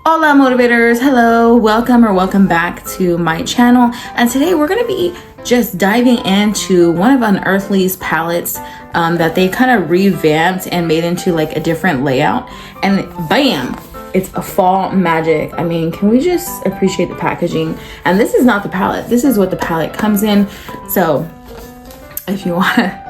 Hola motivators, hello, welcome back to my channel. And today we're gonna be just diving into one of Unearthly's palettes that they kind of revamped and made into like a different layout. And bam, it's a fall magic. I mean, can we just appreciate the packaging? And this is not the palette, this is what the palette comes in. So if you wanna,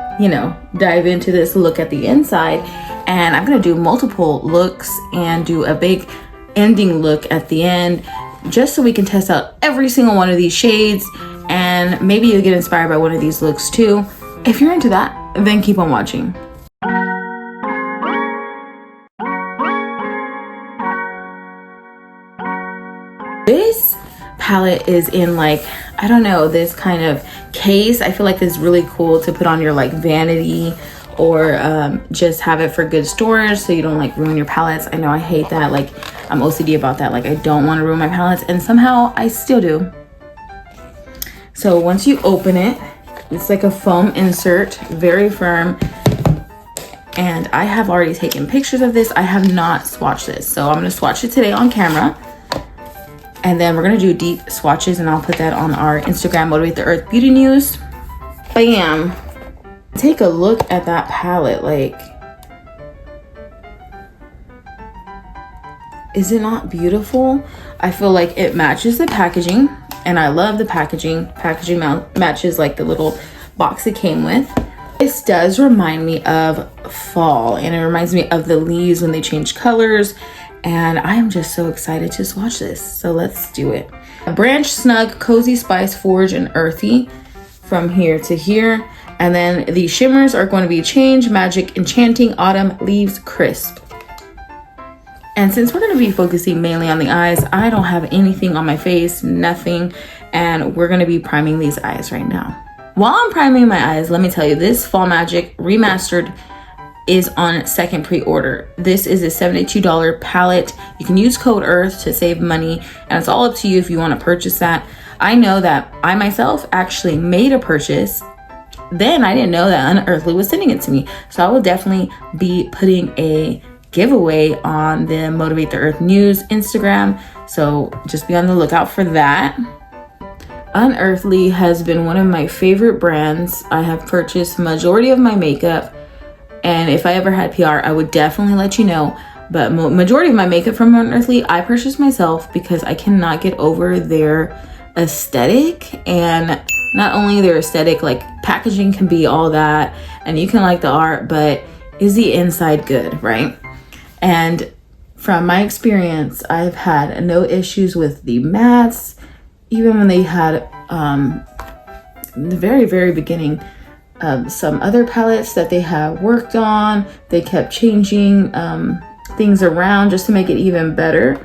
dive into this, look at the inside. And I'm gonna do multiple looks and do a big ending look at the end, just so we can test out every single one of these shades, and maybe you'll get inspired by one of these looks too. If you're into that, then keep on watching. This palette is in like, I don't know, this kind of case. I feel like it's really cool to put on your like vanity, or just have it for good storage so you don't like ruin your palettes. I know I hate that, like I'm OCD about that, like I don't want to ruin my palettes, and somehow I still do. So once you open it, it's like a foam insert, very firm, and I have already taken pictures of this. I have not swatched this, so I'm going to swatch it today on camera, and then we're going to do deep swatches, and I'll put that on our Instagram, Motivate the Earth Beauty News. Bam! Take a look at that palette. Like, is it not beautiful? I feel like it matches the packaging, and I love the packaging. Packaging matches like the little box it came with. This does remind me of fall, and it reminds me of the leaves when they change colors, and I am just so excited to swatch this. So let's do it. Branch, Snug, Cozy, Spice, Forage, and Earthy from here to here. And then the shimmers are going to be Change, Magic, Enchanting, Autumn, Leaves, Crisp. And since we're going to be focusing mainly on the eyes, I don't have anything on my face, nothing. And we're going to be priming these eyes right now. While I'm priming my eyes, let me tell you, this Fall Magic Remastered is on second pre-order. This is a $72 palette. You can use code EARTH to save money, and it's all up to you if you want to purchase that. I know that I myself actually made a purchase. Then I didn't know that Unearthly was sending it to me. So I will definitely be putting a giveaway on the Motivate the Earth News Instagram. So just be on the lookout for that. Unearthly has been one of my favorite brands. I have purchased majority of my makeup. And if I ever had PR, I would definitely let you know. But majority of my makeup from Unearthly, I purchased myself because I cannot get over their aesthetic. And not only their aesthetic, like packaging can be all that and you can like the art, but is the inside good, right? And from my experience, I've had no issues with the mattes. Even when they had the very beginning, some other palettes that they have worked on, they kept changing things around just to make it even better.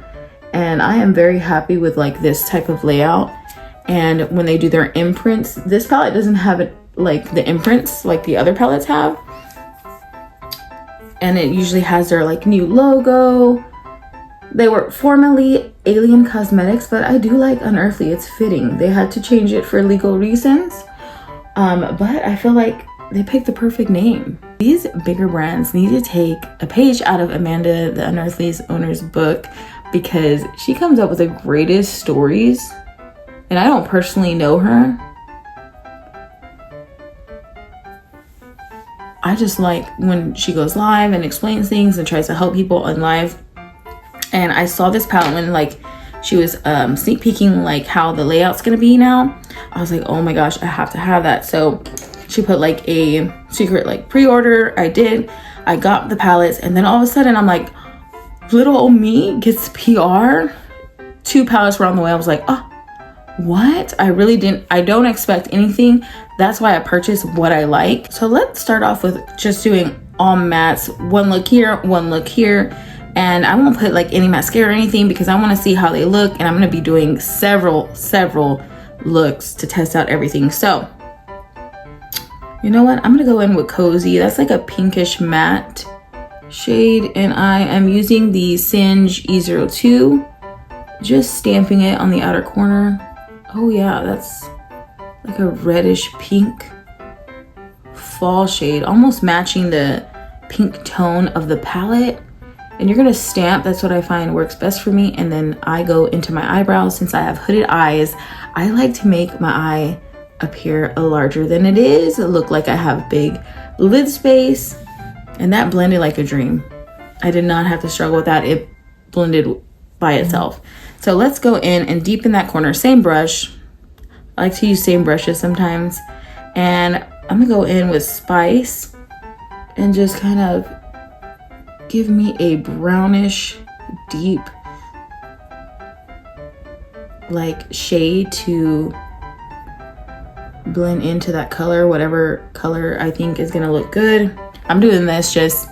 And I am very happy with like this type of layout. And when they do their imprints, this palette doesn't have it like the imprints like the other palettes have. And it usually has their like new logo. They were formerly Alien Cosmetics, but I do like Unearthly. It's fitting. They had to change it for legal reasons. But I feel like they picked the perfect name. These bigger brands need to take a page out of Amanda, the Unearthly's owner's book, because she comes up with the greatest stories. And I don't personally know her. I just like when she goes live and explains things and tries to help people on live. And I saw this palette when like she was sneak peeking like how the layout's gonna be now. I was like, oh my gosh, I have to have that. So she put like a secret like pre-order. I did. I got the palettes, and then all of a sudden I'm like, little old me gets PR. 2 palettes were on the way. I was like, oh, what? I don't expect anything. That's why I purchased what I like. So let's start off with just doing all mattes. One look here, one look here. And I won't put like any mascara or anything because I want to see how they look. And I'm going to be doing several looks to test out everything. So you know what? I'm going to go in with Cozy. That's like a pinkish matte shade. And I am using the Singe E02. Just stamping it on the outer corner. Oh yeah, that's like a reddish pink fall shade, almost matching the pink tone of the palette. And you're gonna stamp, that's what I find works best for me. And then I go into my eyebrows. Since I have hooded eyes, I like to make my eye appear larger than it is, look like I have big lid space, and that blended like a dream. I did not have to struggle with that. It blended by itself. So let's go in and deepen that corner. Same brush. I like to use same brushes sometimes. And I'm gonna go in with Spice and just kind of give me a brownish, deep, like shade to blend into that color, whatever color I think is gonna look good. I'm doing this just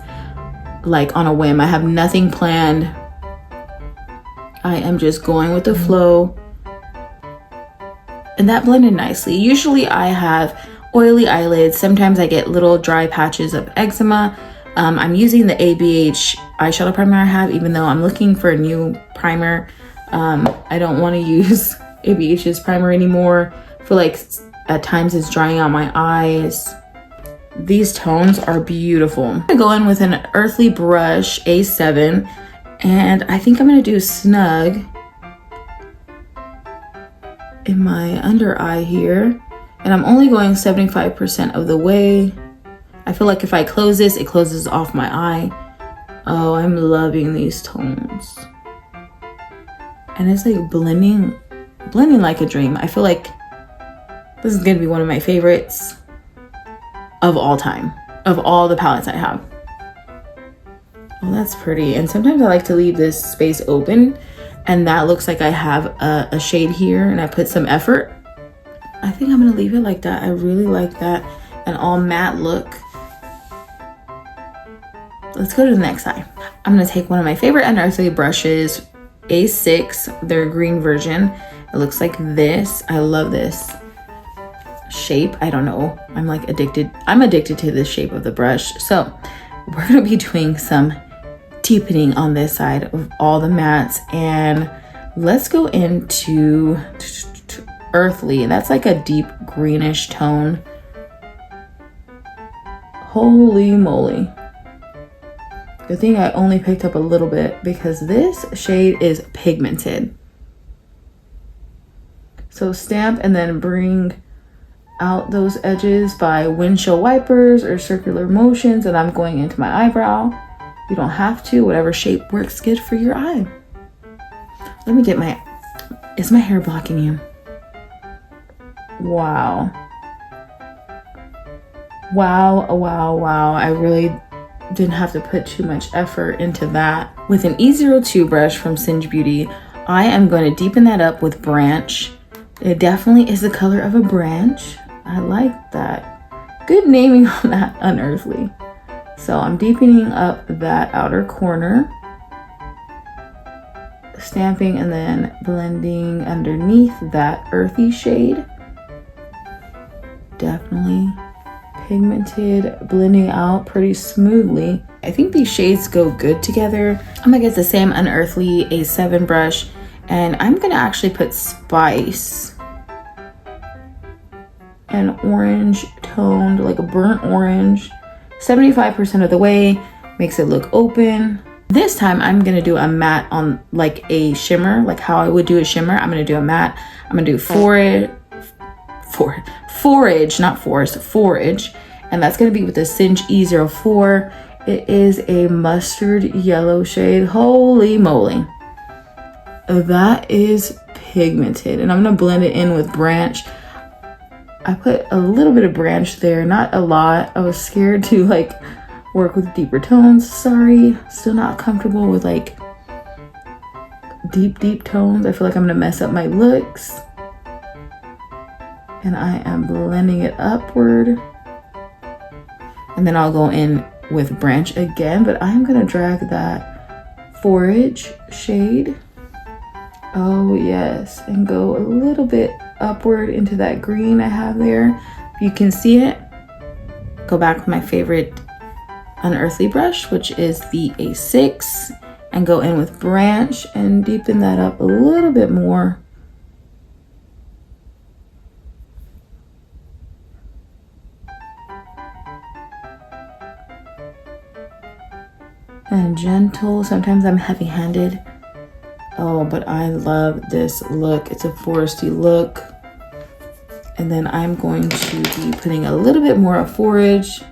like on a whim. I have nothing planned. I am just going with the flow. And that blended nicely. Usually I have oily eyelids. Sometimes I get little dry patches of eczema. I'm using the ABH eyeshadow primer I have, even though I'm looking for a new primer. I don't want to use ABH's primer anymore. I feel like at times it's drying out my eyes. These tones are beautiful. I'm gonna go in with an Earthly brush, A7, and I think I'm gonna do Snug in my under eye here. And I'm only going 75% of the way. I feel like if I close this, it closes off my eye. Oh, I'm loving these tones. And it's like blending like a dream. I feel like this is gonna be one of my favorites of all time, of all the palettes I have. Oh, that's pretty. And sometimes I like to leave this space open, and that looks like I have a shade here and I put some effort. I think I'm gonna leave it like that. I really like that, an all matte look. Let's go to the next eye. I'm gonna take one of my favorite Unearthly brushes, A6, their green version. It looks like this. I love this shape. I don't know. I'm like addicted. I'm addicted to this shape of the brush. So we're gonna be doing some deepening on this side of all the mattes, and let's go into Earthly. That's like a deep greenish tone. Holy moly. Good thing I only picked up a little bit because this shade is pigmented. So stamp and then bring out those edges by windshield wipers or circular motions, and I'm going into my eyebrow. You don't have to, whatever shape works good for your eye. Let me get my, is my hair blocking you? Wow. Wow, wow, wow. I really didn't have to put too much effort into that. With an E02 brush from Singe Beauty, I am going to deepen that up with Branch. It definitely is the color of a branch. I like that. Good naming on that, Unearthly. So I'm deepening up that outer corner, stamping and then blending underneath that earthy shade. Definitely pigmented, blending out pretty smoothly. I think these shades go good together. I'm gonna get the same Unearthly A7 brush, and I'm gonna actually put Spice, an orange toned, like a burnt orange, 75% of the way, makes it look open. This time I'm gonna do a matte on like a shimmer, like how I would do a shimmer. I'm gonna do a matte. I'm gonna do Forage, not Forest, Forage. And that's gonna be with the Singe E04. It is a mustard yellow shade. Holy moly. That is pigmented. And I'm gonna blend it in with Branch. I put a little bit of Branch there, not a lot. I was scared to like work with deeper tones. Sorry, still not comfortable with like deep tones. I feel like I'm gonna mess up my looks. And I am blending it upward. And then I'll go in with Branch again, but I'm gonna drag that Forage shade. Oh yes, and go a little bit upward into that green I have there. If you can see it, go back with my favorite Unearthly brush, which is the A6, and go in with Branch and deepen that up a little bit more. and gentle. Sometimes I'm heavy-handed. Oh, but I love this look. It's a foresty look. And then I'm going to be putting a little bit more of Forage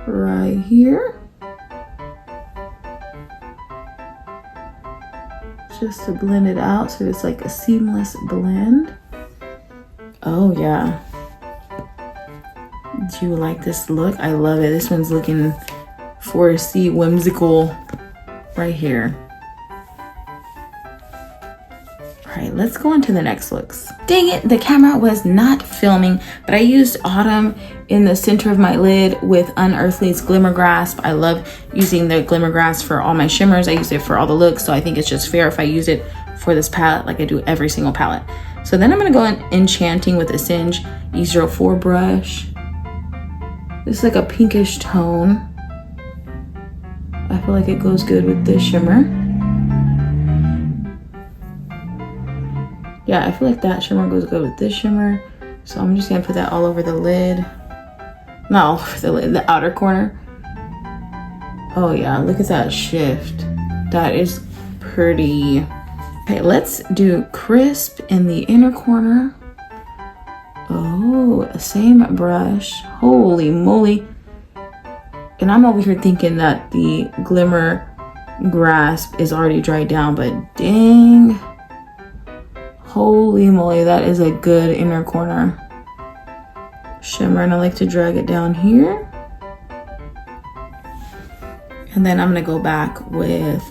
right here. Just to blend it out so it's like a seamless blend. Oh yeah. Do you like this look? I love it. This one's looking foresty, whimsical right here. All right, let's go on to the next looks. Dang it, the camera was not filming, but I used Autumn in the center of my lid with Unearthly's Glimmer Grasp. I love using the Glimmer Grasp for all my shimmers. I use it for all the looks, so I think it's just fair if I use it for this palette like I do every single palette. So then I'm gonna go in Enchanting with a Singe E04 brush. This is like a pinkish tone. I feel like it goes good with this shimmer. Yeah, I feel like that shimmer goes good with this shimmer. So I'm just gonna put that all over the lid. Not all over the lid, the outer corner. Oh yeah, look at that shift. That is pretty. Okay, let's do Crisp in the inner corner. Oh, same brush. Holy moly. And I'm over here thinking that the Glimmer Grasp is already dried down, but dang. Holy moly, that is a good inner corner shimmer, and I like to drag it down here. And then I'm gonna go back with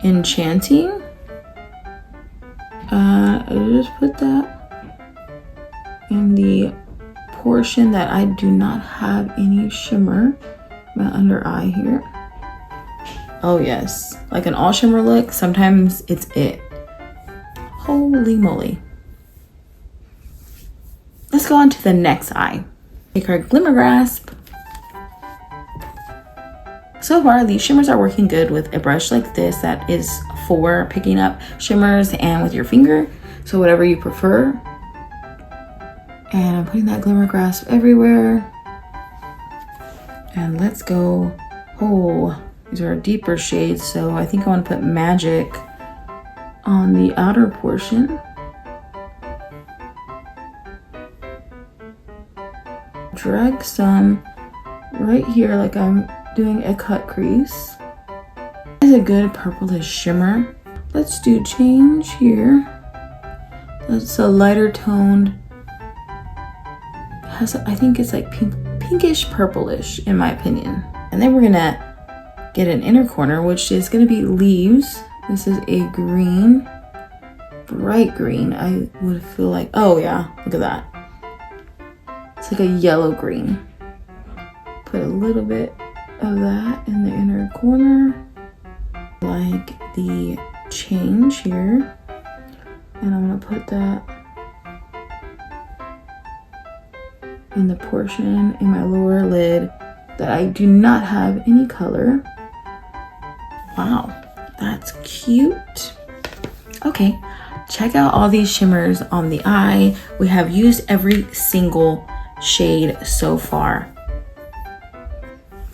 Enchanting. I just put that in the portion that I do not have any shimmer, my under eye here. Oh yes, like an all shimmer look, sometimes it's it. Holy moly. Let's go on to the next eye. Take our Glimmer Grasp. So far, these shimmers are working good with a brush like this that is for picking up shimmers and with your finger. So whatever you prefer. And I'm putting that Glimmer Grasp everywhere. And let's go. Oh, these are deeper shades. So I think I want to put Magic on the outer portion. Drag some right here like I'm doing a cut crease. It's a good purplish shimmer. Let's do Change here. That's a lighter toned. I think it's like pinkish purplish in my opinion. And then we're gonna get an inner corner, which is gonna be Leaves. This is a green, bright green. I would feel like, oh yeah, look at that. It's like a yellow green. Put a little bit of that in the inner corner. Like the Change here. And I'm gonna put that in the portion in my lower lid that I do not have any color. Wow. That's cute. Okay, check out all these shimmers on the eye. We have used every single shade so far.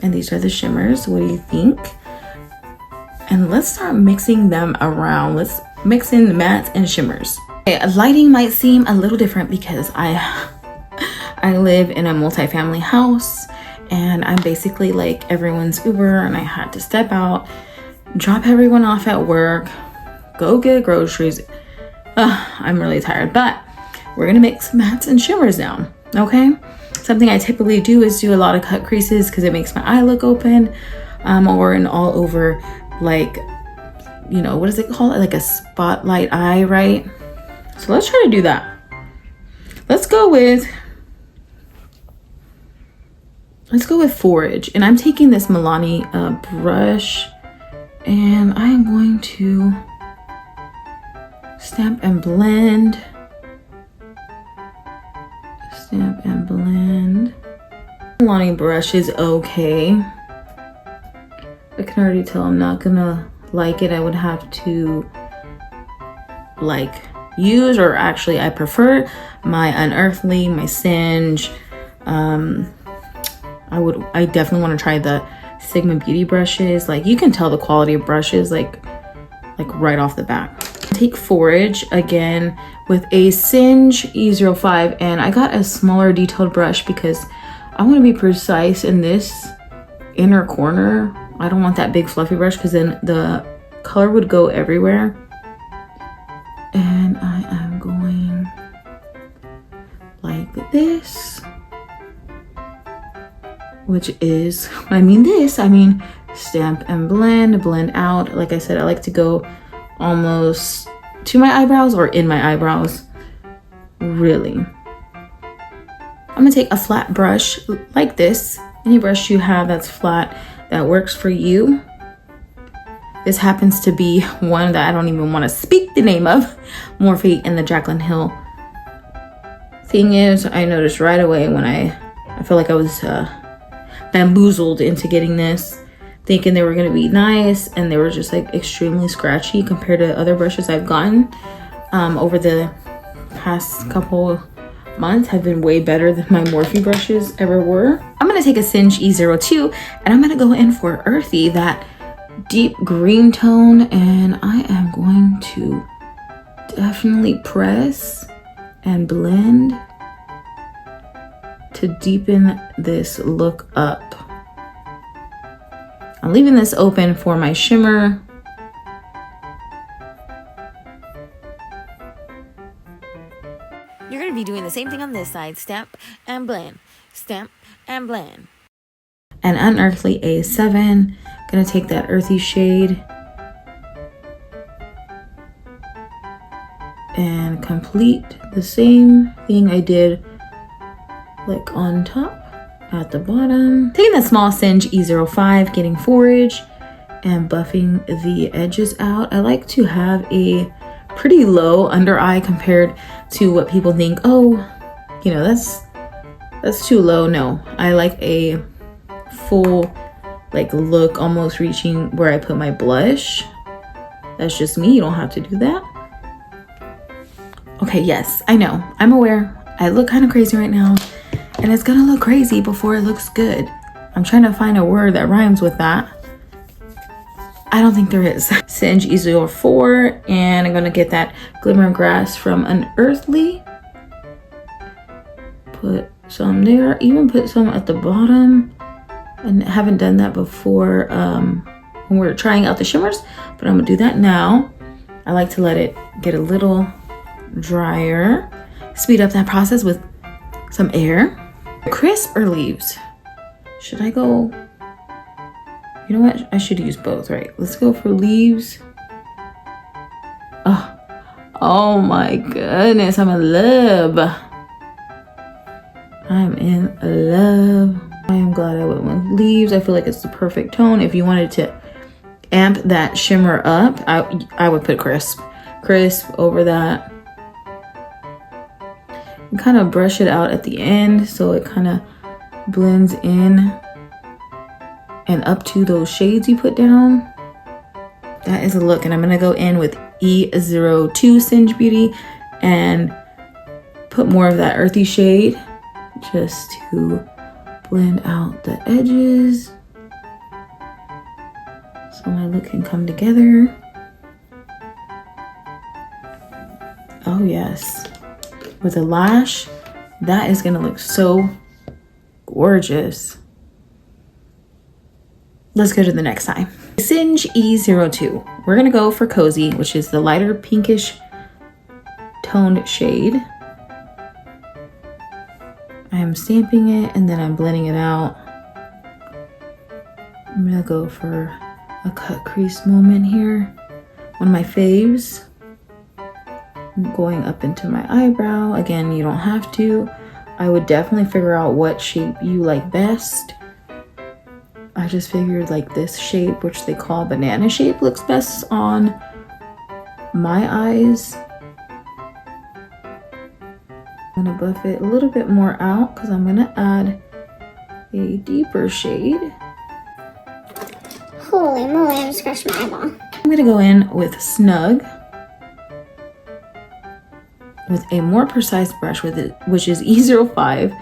And these are the shimmers. What do you think? And let's start mixing them around. Let's mix in the mattes and shimmers. Okay, lighting might seem a little different because I live in a multi-family house and I'm basically like everyone's Uber, and I had to step out, drop everyone off at work, go get groceries. I'm really tired, but we're gonna mix mattes and shimmers now, okay? Something I typically do is do a lot of cut creases because it makes my eye look open, or an all over, like, you know, what is it called? Like a spotlight eye, right? So let's try to do that. Let's go with Forage, and I'm taking this Milani brush, and I am going to stamp and blend. Stamp and blend. Milani brush is okay. I can already tell I'm not gonna like it. I would have to like use, or actually I prefer my Unearthly, my Singe. I definitely want to try the Sigma Beauty brushes. Like, you can tell the quality of brushes like right off the bat. Take Forage again with a Singe E05, and I got a smaller detailed brush because I want to be precise in this inner corner. I don't want that big fluffy brush because then the color would go everywhere. And I am going like this, which is, when I mean this, I mean stamp and blend out. Like I said, I like to go almost to my eyebrows or in my eyebrows, really. I'm gonna take a flat brush like this. Any brush you have that's flat that works for you. This happens to be one that I don't even want to speak the name of, Morphe in the Jaclyn Hill. Thing is, I noticed right away when I feel like I was bamboozled into getting this, thinking they were gonna be nice, and they were just like extremely scratchy compared to other brushes I've gotten over the past couple months. Have been way better than my Morphe brushes ever were. I'm gonna take a Singe E02 and I'm gonna go in for Earthy, that deep green tone, and I am going to definitely press and blend to deepen this look up. I'm leaving this open for my shimmer. You're going to be doing the same thing on this side. Stamp and blend. Stamp and blend. And Unearthly A7. Gonna take that earthy shade and complete the same thing I did like on top at the bottom. Taking that small Singe E05, getting Forage and buffing the edges out. I like to have a pretty low under eye compared to what people think, oh, you know, that's too low. No, I like a full like look, almost reaching where I put my blush. That's just me. You don't have to do that. Okay, yes, I know. I'm aware. I look kind of crazy right now, and it's gonna look crazy before it looks good. I'm trying to find a word that rhymes with that. I don't think there is. Singe E04, and I'm gonna get that Glimmer Grass from Unearthly. Put some there, even put some at the bottom. And haven't done that before when we're trying out the shimmers, but I'm gonna do that now. I like to let it get a little drier. Speed up that process with some air. Crisp or leaves? Should I go? You know what? I should use both, right? Let's go for leaves. Oh my goodness, I'm in love. I'm in love. I am glad I went with leaves. I feel like it's the perfect tone. If you wanted to amp that shimmer up, I would put crisp over that. And kind of brush it out at the end so it kind of blends in and up to those shades you put down. That is a look, and I'm gonna go in with E02 Singe Beauty and put more of that earthy shade just to blend out the edges so my look can come together. Oh yes, with a lash, that is gonna look so gorgeous. Let's go to the next eye. Singe E02. We're gonna go for Cozy, which is the lighter pinkish toned shade. I am stamping it and then I'm blending it out. I'm gonna go for a cut crease moment here. One of my faves. I'm going up into my eyebrow. Again, you don't have to. I would definitely figure out what shape you like best. I just figured like this shape, which they call banana shape, looks best on my eyes. I'm gonna buff it a little bit more out because I'm gonna add a deeper shade. Holy moly, I just scratched my eyeball. I'm gonna go in with Snug with a more precise brush with it, which is E05,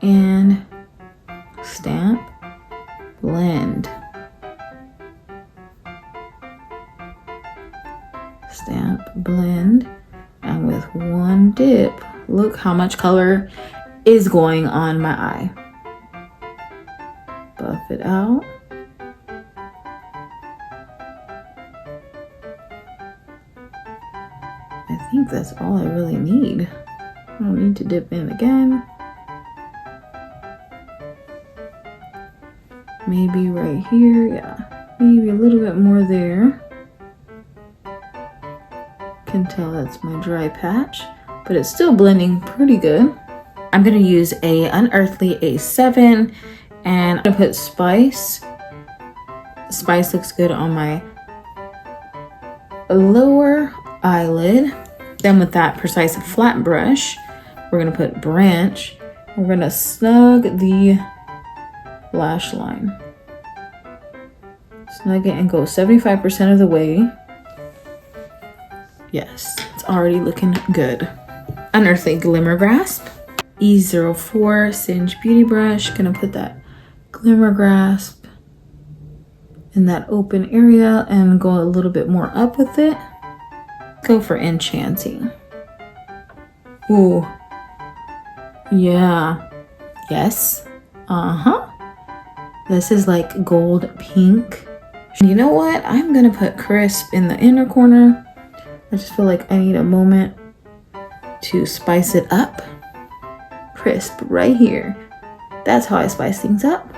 and stamp, blend. up, blend, and with one dip, look how much color is going on my eye. Buff it out. I think that's all I really need. I don't need to dip in again. Maybe right here, yeah. Maybe a little bit more there. Can tell that's my dry patch, but it's still blending pretty good. I'm gonna use a Unearthly A7 and I'm gonna put Spice. Spice looks good on my lower eyelid. Then with that precise flat brush, we're gonna put Branch. We're gonna snug the lash line. Snug it and go 75% of the way. Yes, it's already looking good. Unearthly Glimmer Grasp. E04 Singe Beauty Brush. Gonna put that Glimmer Grasp in that open area and go a little bit more up with it. Go for Enchanting. Ooh. Yeah. Yes. This is like gold pink. You know what? I'm gonna put Crisp in the inner corner. I just feel like I need a moment to spice it up. Crisp right here. That's how I spice things up.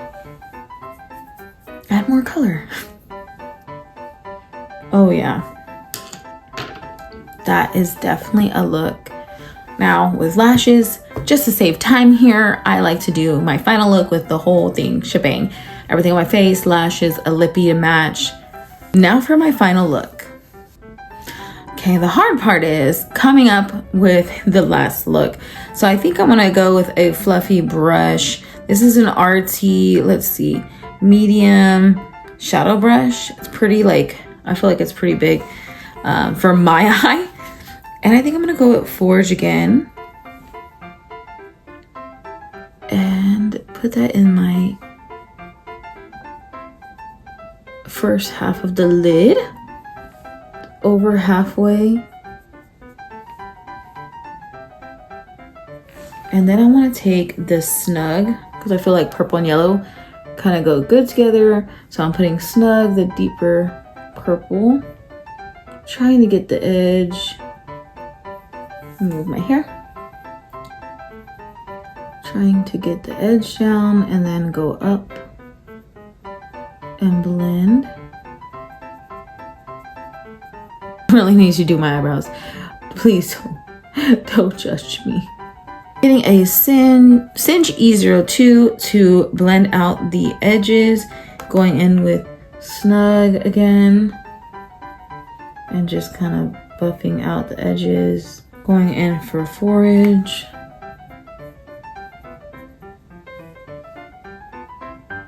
Add more color. Oh yeah. That is definitely a look. Now with lashes, just to save time here, I like to do my final look with the whole thing shebang. Everything on my face, lashes, a lippy to match. Now for my final look. Okay, the hard part is coming up with the last look. So I think I'm gonna go with a fluffy brush. This is an RT, let's see, medium shadow brush. It's pretty I feel like it's pretty big for my eye. And I think I'm gonna go with Forage again. And put that in my first half of the lid. Over halfway. And then I want to take the Snug, because I feel like purple and yellow kind of go good together. So I'm putting Snug, the deeper purple. Trying to get the edge. Move my hair. Trying to get the edge down and then go up and blend. Really need to do my eyebrows. Please don't judge me. Getting a Singe E02 to blend out the edges. Going in with Snug again. And just kind of buffing out the edges. Going in for Forage.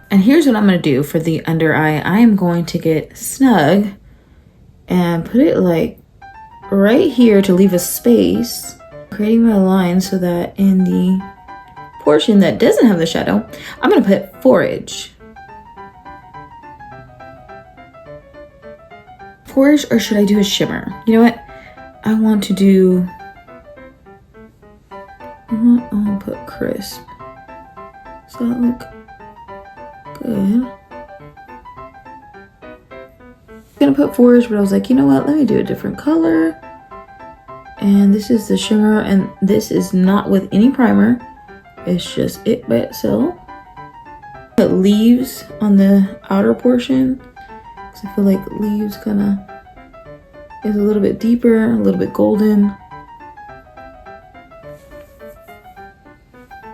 And here's what I'm going to do for the under eye. I am going to get Snug and put it like right here to leave a space, creating my line so that in the portion that doesn't have the shadow, I'm gonna put Forage. Forage, or should I do a shimmer? You know what? I want to do, I'll put Crisp. Does that look good? Gonna put Forage, but I was like, you know what, let me do a different color. And this is the shimmer, and this is not with any primer, it's just it by itself. Put Leaves on the outer portion because I feel like Leaves kind of is a little bit deeper, a little bit golden,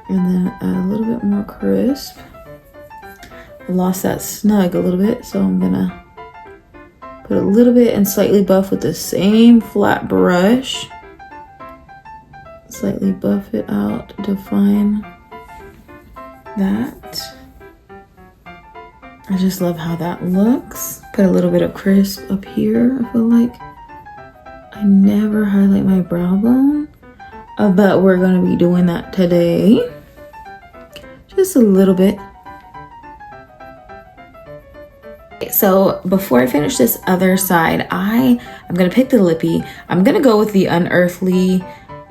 and then add a little bit more Crisp. I lost that Snug a little bit, so I'm gonna put a little bit and slightly buff with the same flat brush. Slightly buff it out, define that. I just love how that looks. Put a little bit of Crisp up here. I feel like I never highlight my brow bone, but we're gonna be doing that today. Just a little bit. So before I finish this other side, I'm gonna pick the Lippie. I'm gonna go with the Unearthly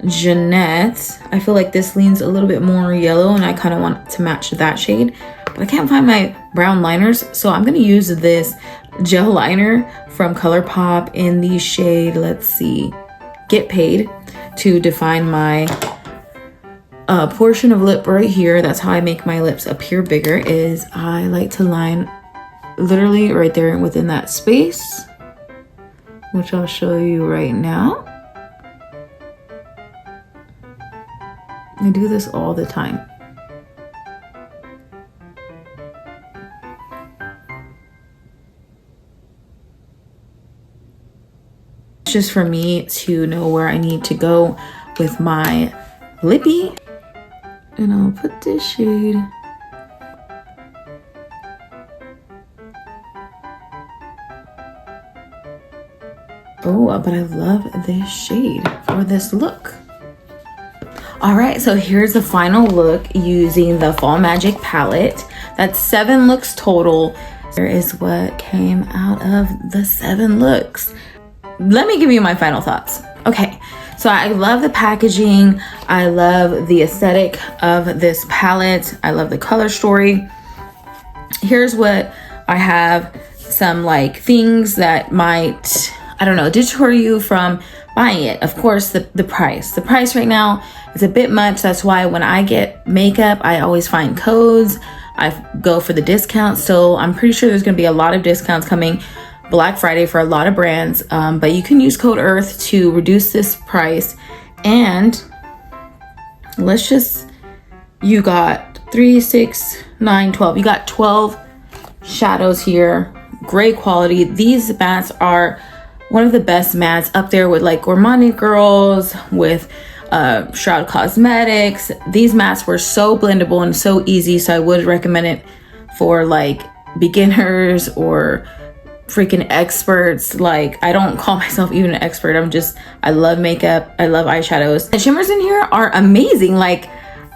Jeanette. I feel like this leans a little bit more yellow and I kind of want to match that shade, but I can't find my brown liners, so I'm gonna use this gel liner from ColourPop in the shade, let's see, Get Paid, to define my portion of lip right here. That's how I make my lips appear bigger, is I like to line literally right there within that space, which I'll show you right now. I do this all the time. It's just for me to know where I need to go with my Lippie. And I'll put this shade but I love this shade for this look. All right, so here's the final look using the Fall Magic palette. That's 7 looks total. Here is what came out of the 7 looks. Let me give you my final thoughts. Okay, so I love the packaging. I love the aesthetic of this palette. I love the color story. Here's what I have, some like things that might, I don't know, deter you from buying it. Of course, the price. The price right now is a bit much. That's why when I get makeup, I always find codes. I go for the discounts. So I'm pretty sure there's gonna be a lot of discounts coming Black Friday for a lot of brands. But you can use code EARTH to reduce this price. And let's just, you got 3, 6, 9, 12. You got 12 shadows here. Great quality. These mattes are one of the best mattes up there with like Gourmand Girls, with Shroud Cosmetics. These mattes were so blendable and so easy, so I would recommend it for like beginners or freaking experts. Like, I don't call myself even an expert. I love makeup. I love eyeshadows. The shimmers in here are amazing. Like,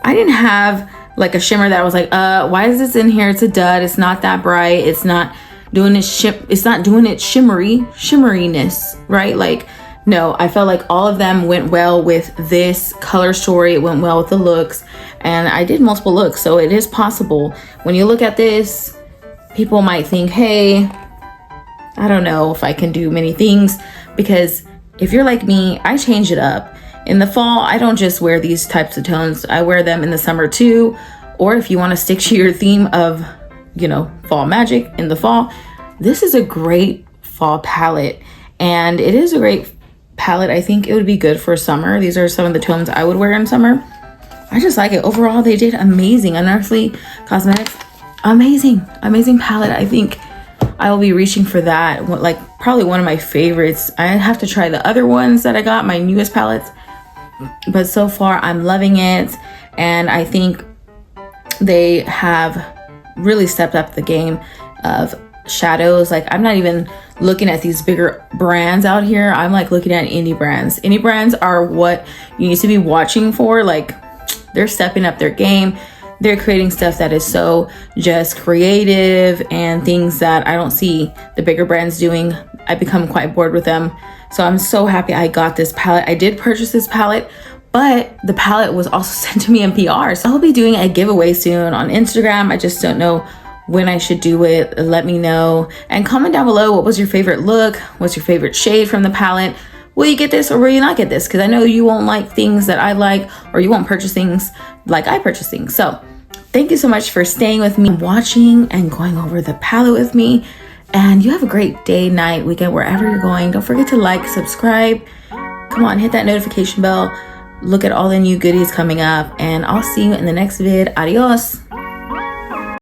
I didn't have like a shimmer that was like, why is this in here? It's a dud. It's not that bright. It's not doing its shimmeriness, right? Like, no, I felt like all of them went well with this color story. It went well with the looks, and I did multiple looks, so it is possible. When you look at this, people might think, hey, I don't know if I can do many things, because if you're like me, I change it up. In the fall, I don't just wear these types of tones. I wear them in the summer too, or if you want to stick to your theme of, you know, fall magic in the fall, this is a great fall palette, and it is a great palette. I think it would be good for summer. These are some of the tones I would wear in summer. I just like it. Overall, they did amazing. Unearthly Cosmetics, amazing palette. I think I will be reaching for that, like probably one of my favorites. I have to try the other ones that I got, my newest palettes, but so far I'm loving it, and I think they have really stepped up the game of shadows. Like, I'm not even looking at these bigger brands out here. I'm like looking at indie brands. Indie brands are what you need to be watching for. Like, they're stepping up their game. They're creating stuff that is so just creative and things that I don't see the bigger brands doing. I become quite bored with them. So I'm so happy I got this palette. I did purchase this palette, but the palette was also sent to me in PR. So I'll be doing a giveaway soon on Instagram. I just don't know when I should do it. Let me know, and comment down below, what was your favorite look? What's your favorite shade from the palette? Will you get this or will you not get this? Because I know you won't like things that I like, or you won't purchase things like I purchase things. So thank you so much for staying with me, watching and going over the palette with me. And you have a great day, night, weekend, wherever you're going. Don't forget to like, subscribe. Come on, hit that notification bell. Look at all the new goodies coming up, and I'll see you in the next vid. Adios.